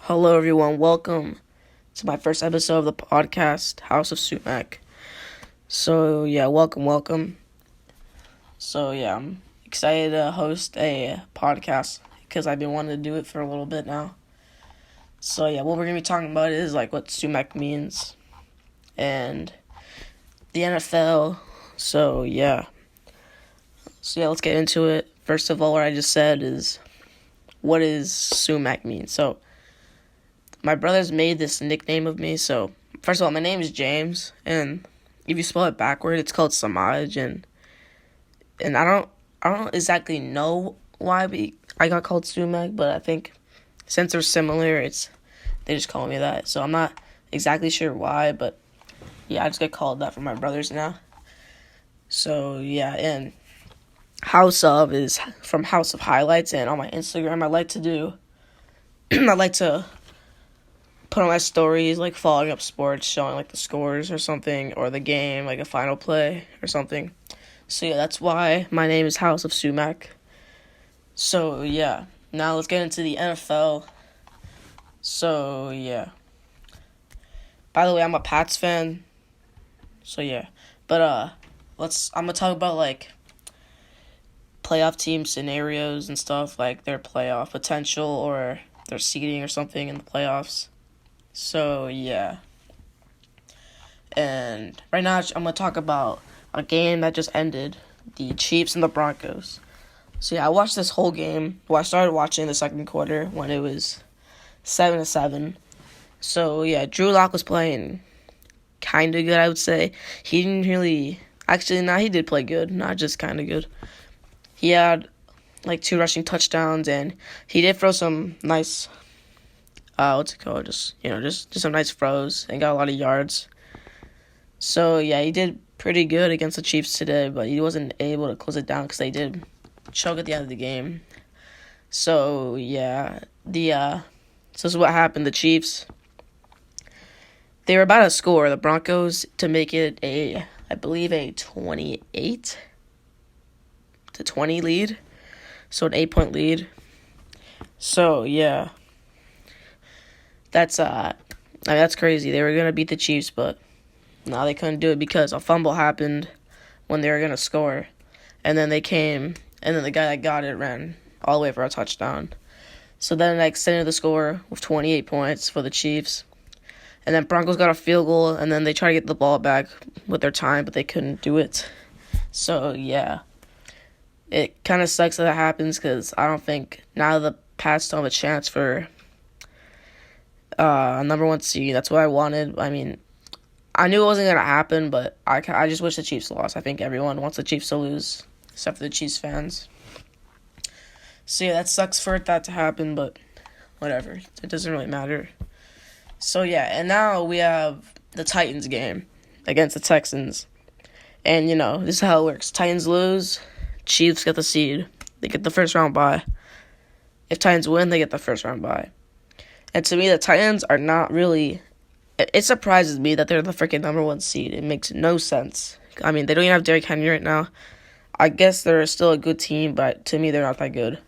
Hello, everyone. Welcome to my first episode of the podcast, House of Sumac. Welcome. I'm excited to host a podcast because I've been wanting to do it for a little bit now. What we're going to be talking about is like what Sumac means and the NFL. Let's get into it. First of all, what I just said is what does Sumac mean? So, my brothers made this nickname of me. So, first of all, my name is James, and if you spell it backward, it's called Sumac, and I don't exactly know why I got called Sumac, but I think since they're similar, they just call me that. So I'm not exactly sure why, but yeah, I just get called that from my brothers now. And House of is from House of Highlights, and on my Instagram, I like to put on my stories, like following up sports, showing like the scores or something, or the game, like a final play or something. That's why my name is House of Sumac. Now let's get into the NFL. By the way, I'm a Pats fan. I'm gonna talk about like playoff team scenarios and stuff, like their playoff potential or their seeding or something in the playoffs. And right now I'm going to talk about a game that just ended, the Chiefs and the Broncos. I watched this whole game. Well, I started watching the second quarter when it was 7-7. Drew Lock was playing kind of good, I would say. He didn't really... Actually, he did play good, not just kind of good. He had like 2 rushing touchdowns, and he did throw some nice... Just some nice throws and got a lot of yards. He did pretty good against the Chiefs today, but he wasn't able to close it down because they did choke at the end of the game. This is what happened. The Chiefs, they were about to score the Broncos to make it a 28-20 lead. So an 8-point lead. That's crazy. They were gonna beat the Chiefs, but no, they couldn't do it because a fumble happened when they were gonna score, and then they came, and then the guy that got it ran all the way for a touchdown. So then they extended the score with 28 points for the Chiefs, and then Broncos got a field goal, and then they tried to get the ball back with their time, but they couldn't do it. It kind of sucks that happens because I don't think now the Pats don't have a chance for number 1 seed. That's what I wanted. I mean, I knew it wasn't going to happen, but I just wish the Chiefs lost. I think everyone wants the Chiefs to lose, except for the Chiefs fans. That sucks for that to happen, but whatever. It doesn't really matter. And now we have the Titans game against the Texans. And, this is how it works. Titans lose, Chiefs get the seed. They get the first round bye. If Titans win, they get the first round bye. And to me, the Titans are not really... It surprises me that they're the freaking number 1 seed. It makes no sense. I mean, they don't even have Derrick Henry right now. I guess they're still a good team, but to me, they're not that good.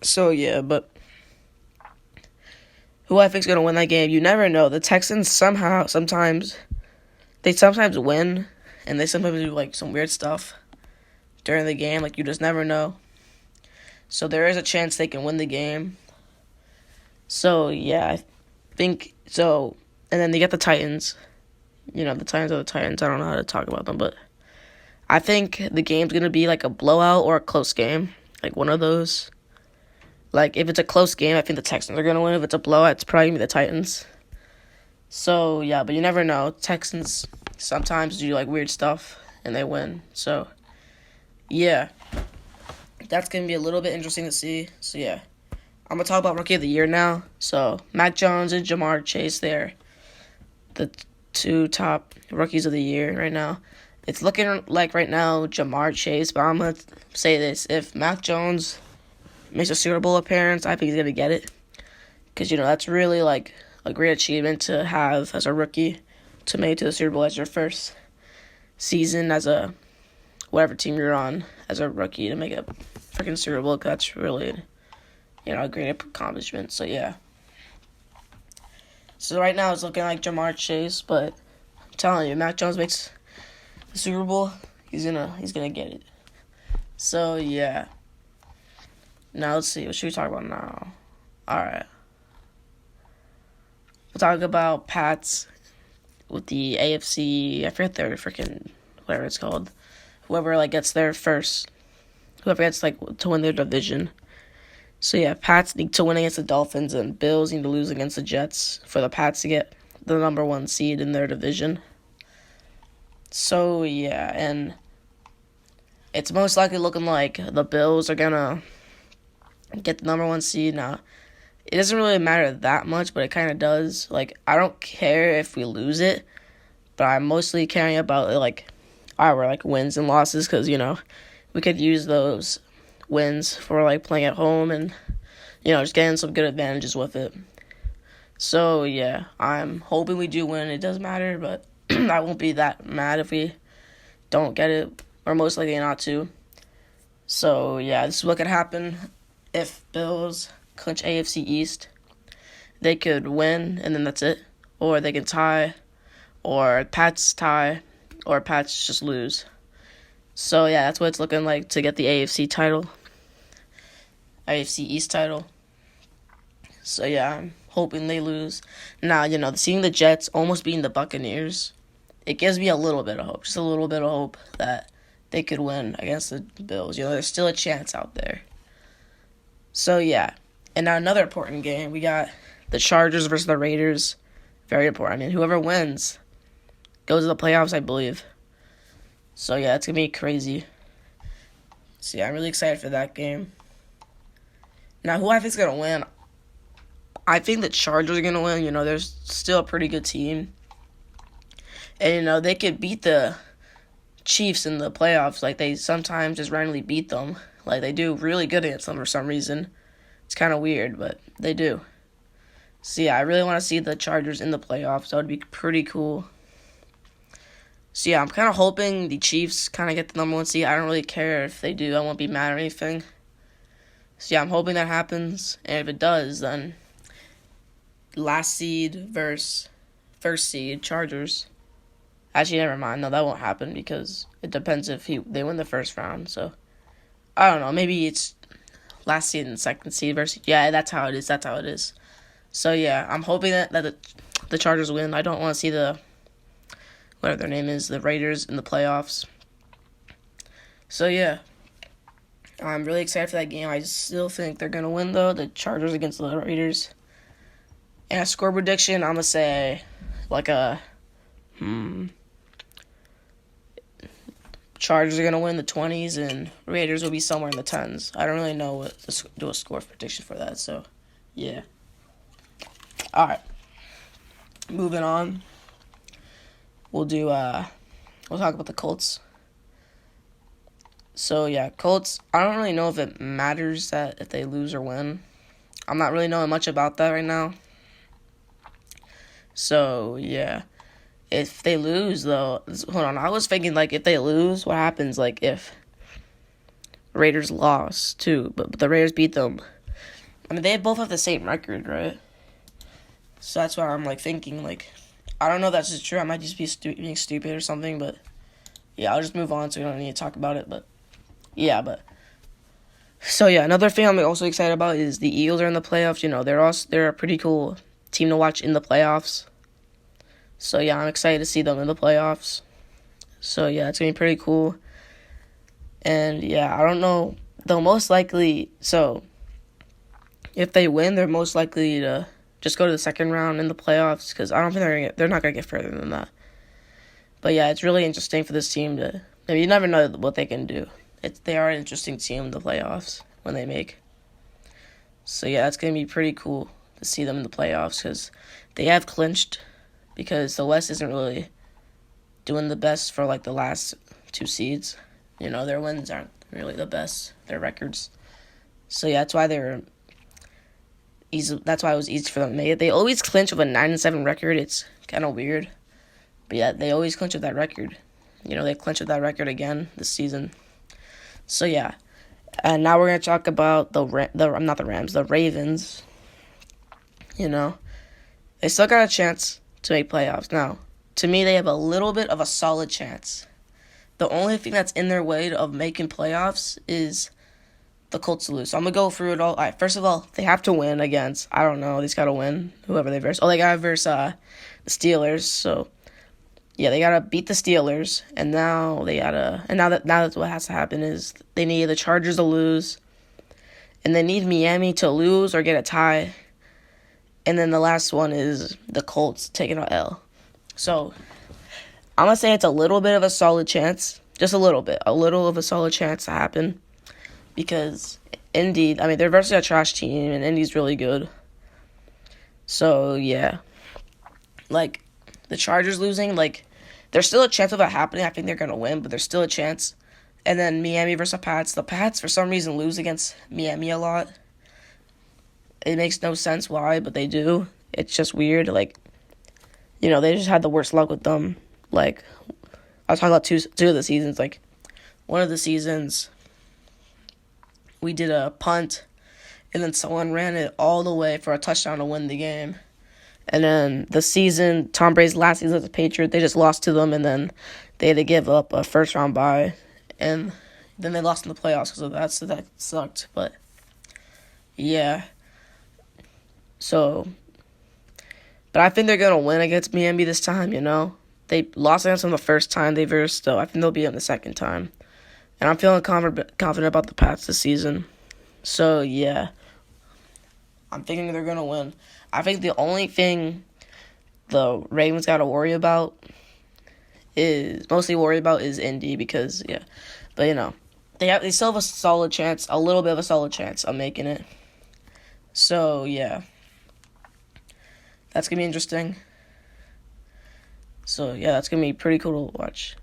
But who I think is going to win that game, you never know. The Texans sometimes win, and they sometimes do, like, some weird stuff during the game. Like, you just never know. So there is a chance they can win the game. I think so. And then they get the Titans. The Titans are the Titans. I don't know how to talk about them, but I think the game's going to be like a blowout or a close game. Like one of those. Like if it's a close game, I think the Texans are going to win. If it's a blowout, it's probably going to be the Titans. But you never know. Texans sometimes do like weird stuff and they win. That's going to be a little bit interesting to see. I'm going to talk about Rookie of the Year now. Mac Jones and Jamar Chase, they're the 2 top Rookies of the Year right now. It's looking like right now Jamar Chase, but I'm going to say this. If Mac Jones makes a Super Bowl appearance, I think he's going to get it. Because, that's really like a great achievement to have as a rookie to make it to the Super Bowl as your first season as a whatever team you're on as a rookie to make a freaking Super Bowl. That's really a great accomplishment. So yeah. So right now it's looking like Jamar Chase, but I'm telling you, Mac Jones makes the Super Bowl, he's gonna get it. So yeah. Now let's see, what should we talk about now? Alright. We'll talk about Pats with the AFC, I forget their freaking whatever it's called. Whoever gets there first. Whoever gets to win their division. So yeah, Pats need to win against the Dolphins, and Bills need to lose against the Jets for the Pats to get the number 1 seed in their division. So yeah, and it's most likely looking like the Bills are gonna get the number 1 seed. Now, it doesn't really matter that much, but it kind of does. I don't care if we lose it, but I'm mostly caring about our wins and losses, because we could use those wins for playing at home and just getting some good advantages with it. So yeah, I'm hoping we do win. It does matter, but I won't be that mad if we don't get it, or most likely not to. So yeah, this is what could happen if Bills clinch AFC East. They could win, and then that's it. Or they can tie, or Pats tie, or Pats just lose. So yeah, that's what it's looking like to get the AFC East title. So yeah, I'm hoping they lose. Now, seeing the Jets almost beating the Buccaneers, it gives me a little bit of hope. Just a little bit of hope that they could win against the Bills. There's still a chance out there. So yeah. And now another important game. We got the Chargers versus the Raiders. Very important. I mean, whoever wins goes to the playoffs, I believe. So yeah, it's going to be crazy. So yeah, I'm really excited for that game. Now, who I think is going to win? I think the Chargers are going to win. They're still a pretty good team. And, they could beat the Chiefs in the playoffs. They sometimes just randomly beat them. They do really good against them for some reason. It's kind of weird, but they do. So, yeah, I really want to see the Chargers in the playoffs. That would be pretty cool. So, yeah, I'm kind of hoping the Chiefs kind of get the number 1 seed. I don't really care if they do. I won't be mad or anything. So, yeah, I'm hoping that happens. And if it does, then last seed versus first seed, Chargers. Actually, never mind. No, that won't happen because it depends if they win the first round. So, I don't know. Maybe it's last seed and second seed versus... Yeah, that's how it is. So, yeah, I'm hoping that the Chargers win. I don't want to see whatever their name is, the Raiders in the playoffs. So, yeah. I'm really excited for that game. I still think they're going to win, though. The Chargers against the Raiders. And a score prediction, I'm going to say Chargers are going to win the 20s, and Raiders will be somewhere in the 10s. I don't really know what to do a score prediction for that, so, yeah. All right. Moving on. We'll talk about the Colts. So, yeah, Colts, I don't really know if it matters that if they lose or win. I'm not really knowing much about that right now. So, yeah. If they lose, though, hold on, I was thinking, if they lose, what happens, if Raiders lost, too, but the Raiders beat them? I mean, they both have the same record, right? So that's why I'm, thinking, I don't know if that's just true. I might just be being stupid or something, but, yeah, I'll just move on so we don't need to talk about it, but, yeah, but. So, yeah, another thing I'm also excited about is the Eagles are in the playoffs. They're a pretty cool team to watch in the playoffs. So, yeah, I'm excited to see them in the playoffs. So, yeah, it's going to be pretty cool. And, yeah, I don't know. They'll most likely... So, if they win, they're most likely to just go to the second round in the playoffs, because I don't think they're not going to get further than that. But, yeah, it's really interesting for this team to... I mean, you never know what they can do. They are an interesting team in the playoffs when they make. So, yeah, it's going to be pretty cool to see them in the playoffs, because they have clinched... Because the West isn't really doing the best for, the last 2 seeds. Their wins aren't really the best, their records. So, yeah, that's why that's why it was easy for them to make it. They always clinch with a 9-7 record. It's kind of weird. But, yeah, they always clinch with that record. They clinched with that record again this season. So, yeah, And now we're gonna talk about not the Rams, the Ravens. You know, they still got a chance to make playoffs. Now, to me, they have a little bit of a solid chance. The only thing that's in their way of making playoffs is the Colts lose. So I'm going to go through it all. All right, first of all, they have to win against, I don't know, they just got to win whoever they verse. Oh, they got to verse the Steelers. So, yeah, they got to beat the Steelers. And now that's what has to happen is they need the Chargers to lose. And they need Miami to lose or get a tie. And then the last one is the Colts taking an L. So, I'm going to say it's a little bit of a solid chance. Just a little bit. A little of a solid chance to happen. Because Indy, they're versus a trash team, and Indy's really good. So, yeah. Like, the Chargers losing, like, there's still a chance of it happening. I think they're going to win, but there's still a chance. And then Miami versus the Pats. The Pats, for some reason, lose against Miami a lot. It makes no sense why, but they do. It's just weird. Like, they just had the worst luck with them. Like, I was talking about two of the seasons. Like, one of the seasons, we did a punt, and then someone ran it all the way for a touchdown to win the game. And then the season, Tom Brady's last season as a Patriot, they just lost to them, and then they had to give up a first-round bye. And then they lost in the playoffs because of that, so that sucked. But, yeah. So, but I think they're going to win against Miami this time, They lost against them the first time they versed, so I think they'll beat them the second time. And I'm feeling confident about the Pats this season. So, yeah. I'm thinking they're going to win. I think the only thing the Ravens got to worry about is Indy because, yeah. But, they still have a solid chance, a little bit of a solid chance of making it. So, yeah. That's going to be interesting. So, yeah, that's going to be pretty cool to watch.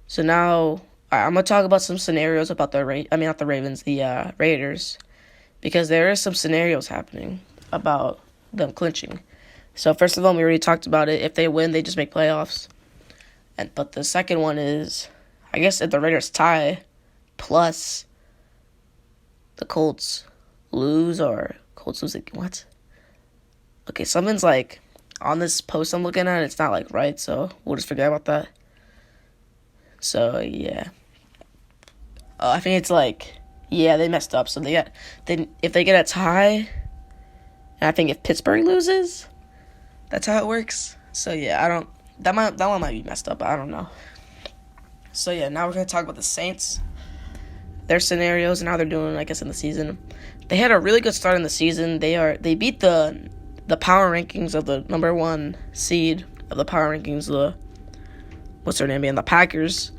So now, I'm going to talk about some scenarios about not the Ravens, the Raiders. Because there is some scenarios happening about them clinching. So, first of all, we already talked about it. If they win, they just make playoffs. But the second one is, I guess if the Raiders tie, plus the Colts lose, or Colts lose, what? Okay, something's like, on this post I'm looking at, it's not like right, so we'll just forget about that. So, yeah. I think it's like, yeah, they messed up. So if they get a tie, and I think if Pittsburgh loses, that's how it works. So, yeah, that one might be messed up, I don't know. So, yeah, now we're going to talk about the Saints, their scenarios, and how they're doing, I guess, in the season. They had a really good start in the season. They beat the power rankings of the number one seed of the power rankings, what's their name again? The Packers.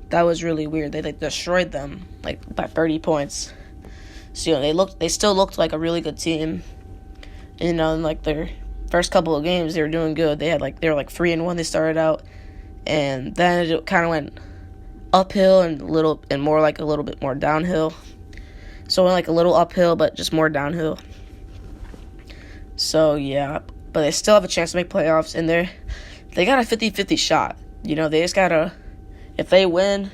That was really weird. They destroyed them by 30 points. So they still looked like a really good team. And, in their first couple of games they were doing good. They were 3-1 they started out, and then it kind of went uphill and a little bit more downhill. So it went a little uphill but just more downhill. So, yeah, but they still have a chance to make playoffs, and they got a 50-50 shot. They just gotta, if they win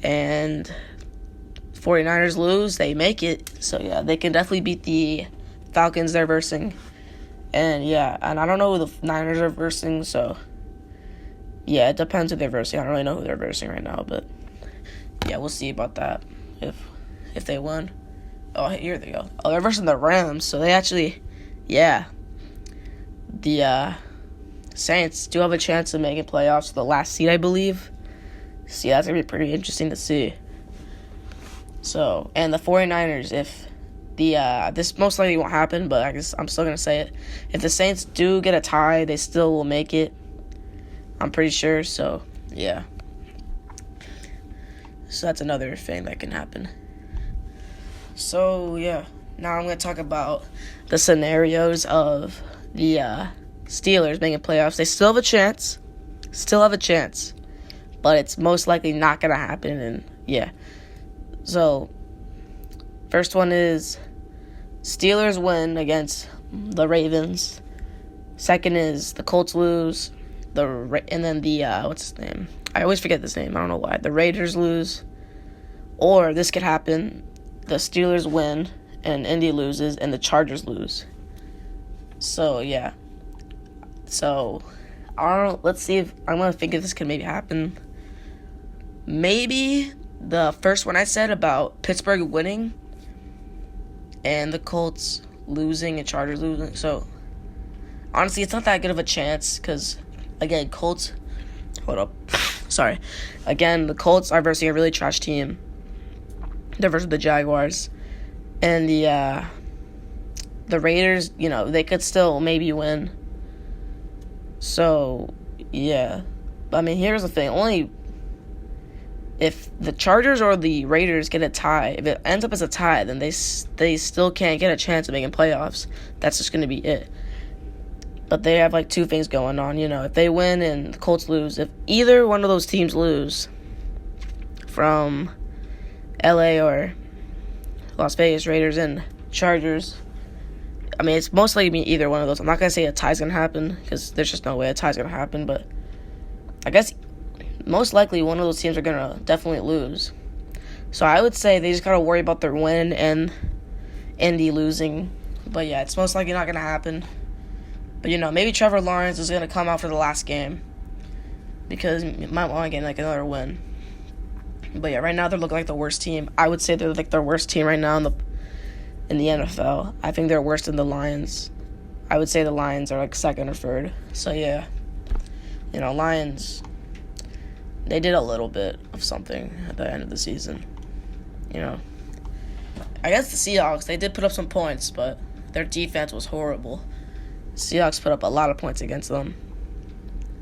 and 49ers lose, they make it. So, yeah, they can definitely beat the Falcons they're versing. And, yeah, and I don't know who the Niners are versing, so, yeah, it depends who they're versing. I don't really know who they're versing right now, but, yeah, we'll see about that if they win. Oh, here they go. Oh, they're versing the Rams, so they actually... Yeah, the Saints do have a chance of making playoffs for the last seed, I believe. So, yeah, that's going to be pretty interesting to see. So, and the 49ers, if this most likely won't happen, but I guess I'm still going to say it. If the Saints do get a tie, they still will make it. I'm pretty sure, so, yeah. So, that's another thing that can happen. So, yeah. Now I'm going to talk about the scenarios of the Steelers making playoffs. They still have a chance. But it's most likely not going to happen. And, yeah. So, first one is Steelers win against the Ravens. Second is the Colts lose. And then what's his name? I always forget this name. I don't know why. The Raiders lose. Or this could happen, the Steelers win and Indy loses and the Chargers lose. So, yeah. So, I don't know. Let's see if I'm going to think if this could maybe happen. Maybe the first one I said about Pittsburgh winning and the Colts losing and Chargers losing. So, honestly, it's not that good of a chance because, again, Colts. Hold up. Sorry. Again, the Colts are versus a really trash team. They're versus the Jaguars. And the Raiders, they could still maybe win. So, yeah. I mean, here's the thing. Only if the Chargers or the Raiders get a tie, if it ends up as a tie, then they still can't get a chance of making playoffs. That's just going to be it. But they have, two things going on. If they win and the Colts lose, if either one of those teams lose from LA or Las Vegas, Raiders and Chargers, I mean, it's most likely going to be either one of those. I'm not going to say a tie's going to happen because there's just no way a tie's going to happen. But I guess most likely one of those teams are going to definitely lose. So I would say they just got to worry about their win and Indy losing. But, yeah, it's most likely not going to happen. But, maybe Trevor Lawrence is going to come out for the last game because he might want to get, another win. But, yeah, right now they're looking like the worst team. I would say they're, their worst team right now in the NFL. I think they're worse than the Lions. I would say the Lions are, second or third. So, yeah, Lions, they did a little bit of something at the end of the season. I guess the Seahawks, they did put up some points, but their defense was horrible. Seahawks put up a lot of points against them.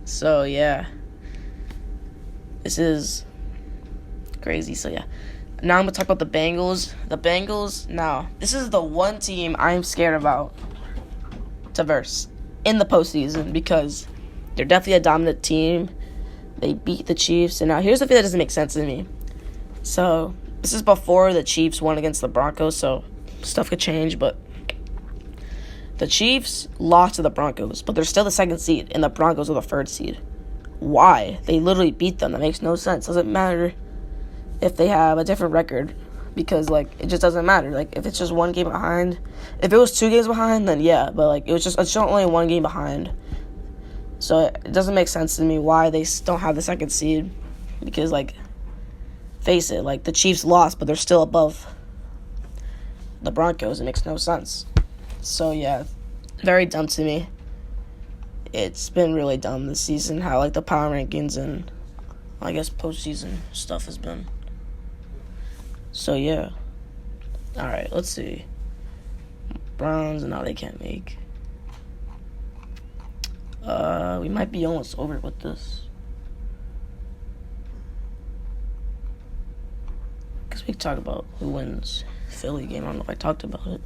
So, yeah. This is crazy. So, yeah. Now I'm going to talk about the Bengals. The Bengals, now, this is the one team I'm scared about to verse in the postseason because they're definitely a dominant team. They beat the Chiefs. And now here's the thing that doesn't make sense to me. So, this is before the Chiefs won against the Broncos, so stuff could change, but the Chiefs lost to the Broncos, but they're still the second seed, and the Broncos are the third seed. Why? They literally beat them. That makes no sense. Doesn't matter if they have a different record, because, it just doesn't matter. If it's just one game behind. If it was 2 games behind, then yeah, but, it's just only 1 game behind. So, it doesn't make sense to me why they don't have the second seed, because, face it, the Chiefs lost, but they're still above the Broncos. It makes no sense. So, yeah, very dumb to me. It's been really dumb this season, how, the power rankings and, I guess, postseason stuff has been. So, yeah. All right, let's see. Browns, no, they can't make. We might be almost over with this. Because we can talk about who wins Philly game. I don't know if I talked about it.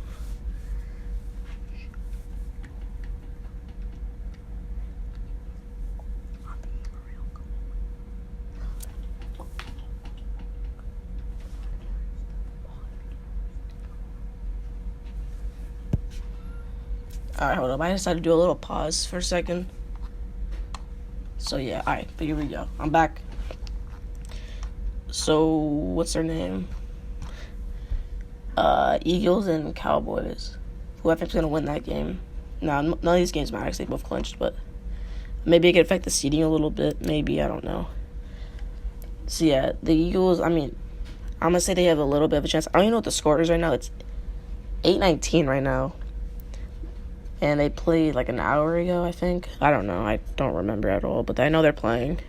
Alright, hold up. I decided to do a little pause for a second. So, yeah, alright. But here we go. I'm back. So, what's their name? Eagles and Cowboys. Who I think is going to win that game. Now, none of these games matter because they both clinched, but maybe it could affect the seeding a little bit. Maybe, I don't know. So, yeah, the Eagles, I'm going to say they have a little bit of a chance. I don't even know what the score is right now. It's 8-19 right now. And they played an hour ago, I think. I don't know. I don't remember at all. But I know they're playing.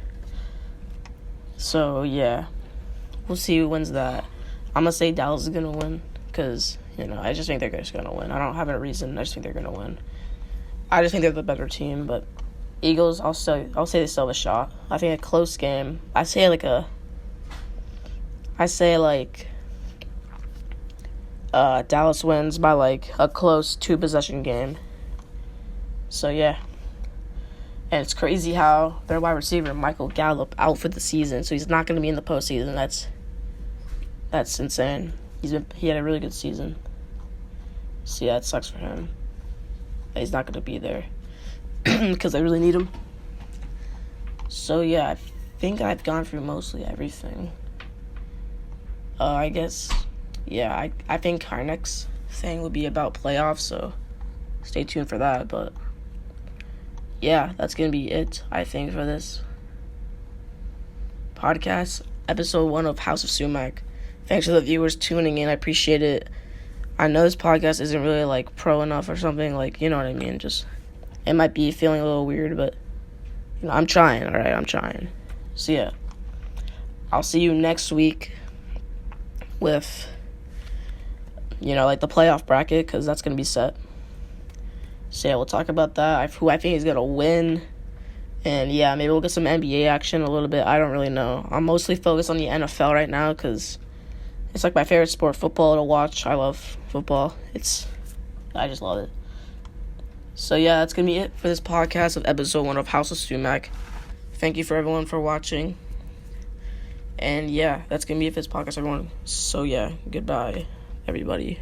So, yeah. We'll see who wins that. I'm going to say Dallas is going to win. Because, I just think they're just going to win. I don't have a reason. I just think they're going to win. I just think they're the better team. But Eagles, I'll say they still have a shot. I think a close game. I say Dallas wins by, a close 2-possession game. So, yeah. And it's crazy how their wide receiver, Michael Gallup, out for the season. So, he's not going to be in the postseason. That's insane. He had a really good season. So, yeah, it sucks for him. He's not going to be there. Because I really need him. So, yeah, I think I've gone through mostly everything. I guess, yeah, I think our next thing will be about playoffs, so stay tuned for that. But yeah, that's going to be it, I think, for this podcast, episode 1 of House of Sumac. Thanks for the viewers tuning in. I appreciate it. I know this podcast isn't really, like, pro enough or something. Like, you know what I mean? Just, it might be feeling a little weird, but, you know, I'm trying, all right? I'm trying. So, yeah. I'll see you next week with, you know, like, the playoff bracket, because that's going to be set. So, yeah, we'll talk about that. Who I think is going to win. And, yeah, maybe we'll get some NBA action a little bit. I don't really know. I'm mostly focused on the NFL right now because it's, like, my favorite sport, football, to watch. I love football. I just love it. So, yeah, that's going to be it for this podcast of episode 1 of House of Sumac. Thank you for everyone for watching. And, yeah, that's going to be it for this podcast, everyone. So, yeah, goodbye, everybody.